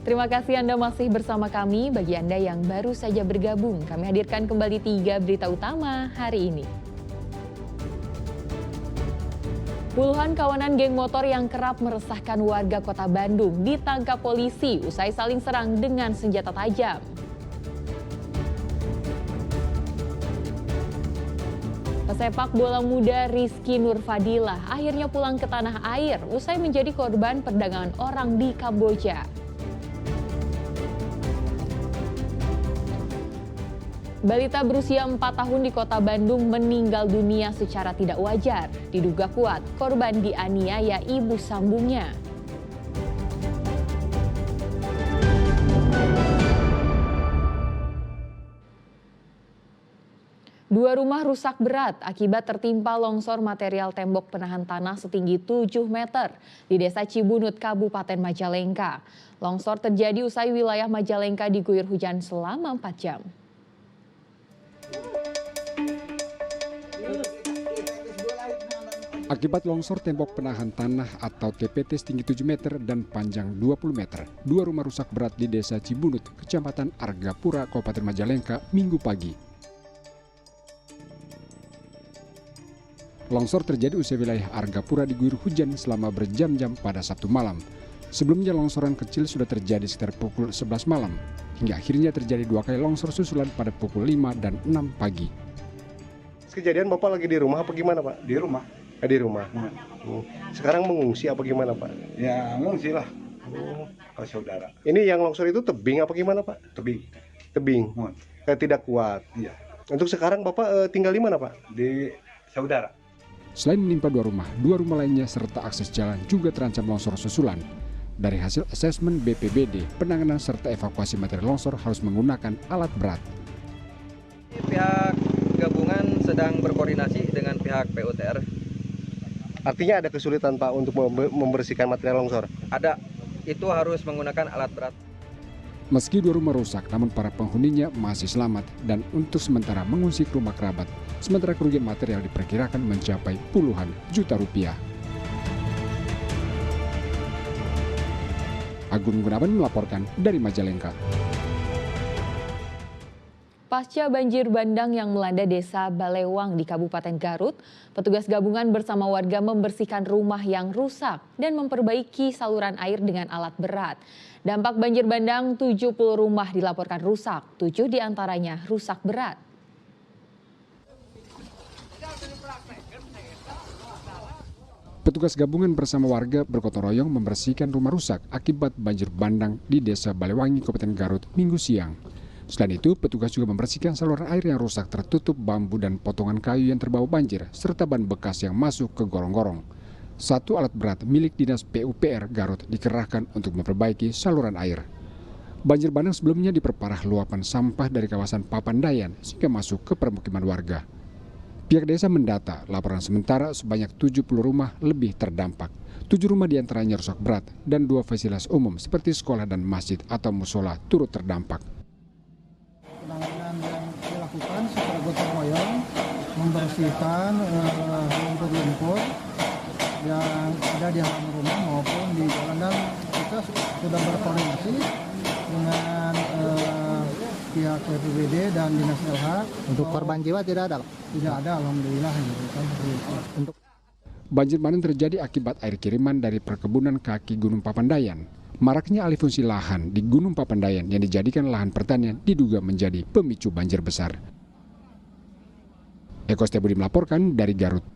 Terima kasih Anda masih bersama kami. Bagi Anda yang baru saja bergabung, kami hadirkan kembali 3 berita utama hari ini. Puluhan kawanan geng motor yang kerap meresahkan warga kota Bandung ditangkap polisi usai saling serang dengan senjata tajam. Pesepak bola muda Rizky Nurfadilah akhirnya pulang ke tanah air usai menjadi korban perdagangan orang di Kamboja. Balita berusia 4 tahun di kota Bandung meninggal dunia secara tidak wajar. Diduga kuat korban dianiaya ibu sambungnya. Dua rumah rusak berat akibat tertimpa longsor material tembok penahan tanah setinggi 7 meter di Desa Cibunut, Kabupaten Majalengka. Longsor terjadi usai wilayah Majalengka diguyur hujan selama 4 jam. Akibat longsor tembok penahan tanah atau TPT setinggi 7 meter dan panjang 20 meter, dua rumah rusak berat di Desa Cibunut, Kecamatan Argapura, Kabupaten Majalengka, Minggu pagi. Longsor terjadi usai wilayah Argapura diguyur hujan selama berjam-jam pada Sabtu malam. Sebelumnya longsoran kecil sudah terjadi sekitar pukul 11 malam, hingga akhirnya terjadi 2 kali longsor susulan pada pukul 5 dan 6 pagi. Kejadian Bapak lagi di rumah apa gimana Pak? Di rumah. Di rumah. Sekarang mengungsi apa gimana Pak? Ya ngungsi lah ke saudara. Ini yang longsor itu tebing apa gimana Pak? Tebing. Tebing. Tidak kuat. Iya. Untuk sekarang Bapak tinggal di mana Pak? Di saudara. Selain menimpa dua rumah lainnya serta akses jalan juga terancam longsor susulan. Dari hasil asesmen BPBD, penanganan serta evakuasi material longsor harus menggunakan alat berat. Pihak gabungan sedang berkoordinasi dengan pihak PUTR. Artinya ada kesulitan Pak untuk membersihkan material longsor? Ada, itu harus menggunakan alat berat. Meski dua rumah rusak, namun para penghuninya masih selamat dan untuk sementara mengungsi ke rumah kerabat. Sementara kerugian material diperkirakan mencapai puluhan juta rupiah. Agung Gunawan melaporkan dari Majalengka. Pasca banjir bandang yang melanda desa Balewang di Kabupaten Garut, petugas gabungan bersama warga membersihkan rumah yang rusak dan memperbaiki saluran air dengan alat berat. Dampak banjir bandang 70 rumah dilaporkan rusak, 7 diantaranya rusak berat. Petugas gabungan bersama warga bergotong royong membersihkan rumah rusak akibat banjir bandang di desa Balewangi, Kabupaten Garut, Minggu siang. Selain itu, petugas juga membersihkan saluran air yang rusak tertutup bambu dan potongan kayu yang terbawa banjir, serta ban bekas yang masuk ke gorong-gorong. 1 alat berat milik Dinas PUPR Garut dikerahkan untuk memperbaiki saluran air. Banjir bandang sebelumnya diperparah luapan sampah dari kawasan Papandayan sehingga masuk ke permukiman warga. Pihak desa mendata laporan sementara sebanyak 70 rumah lebih terdampak. 7 rumah diantaranya rusak berat dan 2 fasilitas umum seperti sekolah dan masjid atau musola turut terdampak. Penanganan yang dilakukan secara gotong royong membersihkan lumpur-lumpur yang ada di halaman rumah maupun di jalan, dan kita sudah berkoordinasi dengan pihak BPBD dan Dinas LH. Untuk korban jiwa tidak ada? Tidak ada, alhamdulillah. Untuk Banjir bandang terjadi akibat air kiriman dari perkebunan kaki Gunung Papandayan. Maraknya alih fungsi lahan di Gunung Papandayan yang dijadikan lahan pertanian diduga menjadi pemicu banjir besar. Eko Setiabudi melaporkan dari Garut.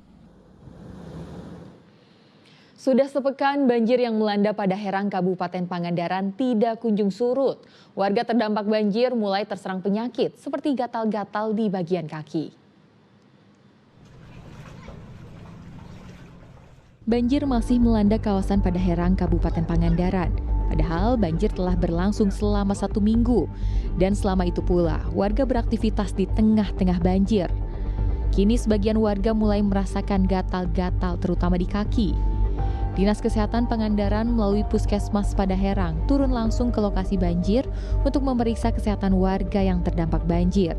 Sudah sepekan banjir yang melanda Padaherang, Kabupaten Pangandaran tidak kunjung surut. Warga terdampak banjir mulai terserang penyakit seperti gatal-gatal di bagian kaki. Banjir masih melanda kawasan Padaherang, Kabupaten Pangandaran. Padahal banjir telah berlangsung selama 1 minggu. Dan selama itu pula warga beraktivitas di tengah-tengah banjir. Kini sebagian warga mulai merasakan gatal-gatal terutama di kaki. Dinas Kesehatan Pangandaran melalui Puskesmas Padaherang turun langsung ke lokasi banjir untuk memeriksa kesehatan warga yang terdampak banjir.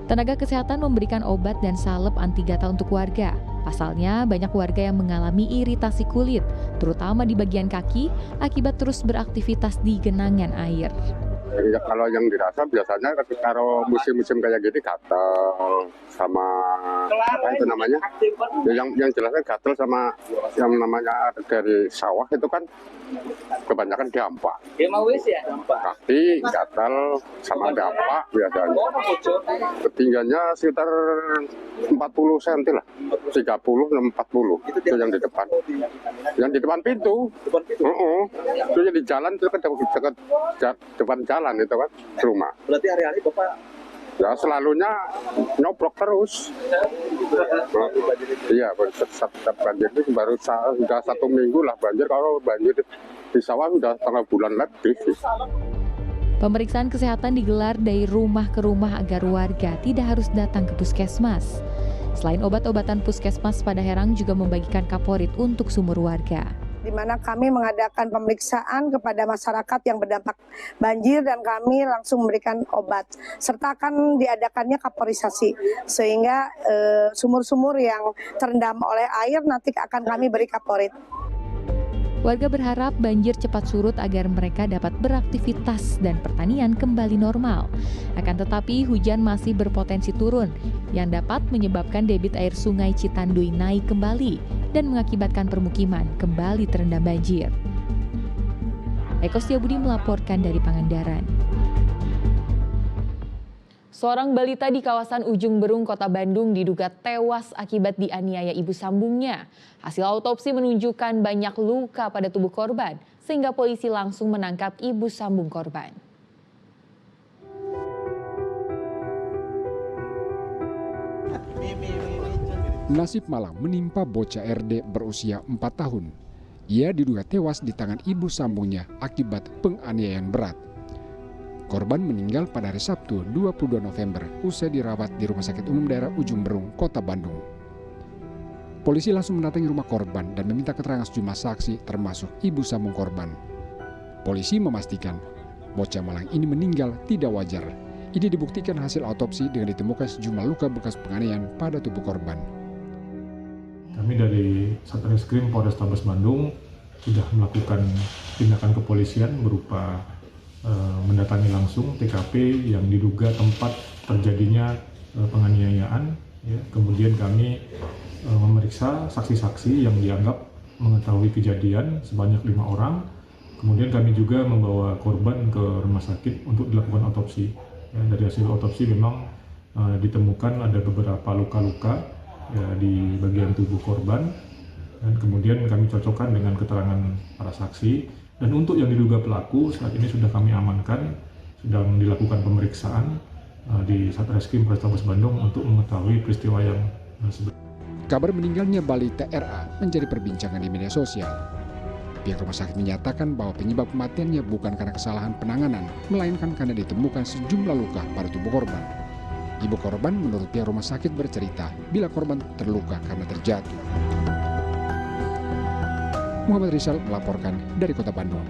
Tenaga kesehatan memberikan obat dan salep anti gatal untuk warga. Pasalnya, banyak warga yang mengalami iritasi kulit, terutama di bagian kaki, akibat terus beraktivitas di genangan air. Ya, kalau yang dirasa biasanya kalau musim-musim kayak gini gatel sama apa itu namanya? Ya, yang jelasnya gatel sama yang namanya dari sawah itu kan kebanyakan dampak. Kaki gatel sama dampak biasanya. Ketinggiannya sekitar 40 cm lah, 30 40. Itu yang di depan. Yang di depan pintu. Itu yang di jalan itu kan dekat depan jalan itu kan rumah. Berarti hari-hari Bapak ya selalunya nyoblok terus. Iya, setiap banjir itu baru sudah 1 minggu lah banjir. Kalau banjir di sawah sudah setengah bulan lebih. Pemeriksaan kesehatan digelar dari rumah ke rumah agar warga tidak harus datang ke puskesmas. Selain obat-obatan, puskesmas Padaherang juga membagikan kaporit untuk sumur warga, di mana kami mengadakan pemeriksaan kepada masyarakat yang berdampak banjir dan kami langsung memberikan obat. Serta akan diadakannya kaporisasi sehingga sumur-sumur yang terendam oleh air nanti akan kami beri kaporit. Warga berharap banjir cepat surut agar mereka dapat beraktivitas dan pertanian kembali normal. Akan tetapi hujan masih berpotensi turun yang dapat menyebabkan debit air sungai Citanduy naik kembali dan mengakibatkan permukiman kembali terendam banjir. Eko Setiabudi melaporkan dari Pangandaran. Seorang balita di kawasan Ujung Berung, Kota Bandung diduga tewas akibat dianiaya ibu sambungnya. Hasil autopsi menunjukkan banyak luka pada tubuh korban, sehingga polisi langsung menangkap ibu sambung korban. Nasib malang menimpa bocah RD berusia 4 tahun. Ia diduga tewas di tangan ibu sambungnya akibat penganiayaan berat. Korban meninggal pada hari Sabtu 22 November usai dirawat di Rumah Sakit Umum Daerah Ujung Berung, Kota Bandung. Polisi langsung mendatangi rumah korban dan meminta keterangan sejumlah saksi termasuk ibu sambung korban. Polisi memastikan bocah malang ini meninggal tidak wajar. Ini dibuktikan hasil autopsi dengan ditemukan sejumlah luka bekas penganiayaan pada tubuh korban. Kami dari Satreskrim Polrestabes Bandung sudah melakukan tindakan kepolisian berupa mendatangi langsung TKP yang diduga tempat terjadinya penganiayaan. Ya. Kemudian kami memeriksa saksi-saksi yang dianggap mengetahui kejadian sebanyak 5 orang. Kemudian kami juga membawa korban ke rumah sakit untuk dilakukan otopsi. Ya, dari hasil otopsi memang ditemukan ada beberapa luka-luka ya, di bagian tubuh korban. Dan kemudian kami cocokkan dengan keterangan para saksi. Dan untuk yang diduga pelaku saat ini sudah kami amankan, sedang dilakukan pemeriksaan di Satreskrim Polrestabes Bandung untuk mengetahui peristiwa yang sebelumnya. Kabar meninggalnya balita RA menjadi perbincangan di media sosial. Pihak rumah sakit menyatakan bahwa penyebab kematiannya bukan karena kesalahan penanganan, melainkan karena ditemukan sejumlah luka pada tubuh korban. Ibu korban menurut pihak rumah sakit bercerita bila korban terluka karena terjatuh. Muhammad Rizal melaporkan dari Kota Bandung.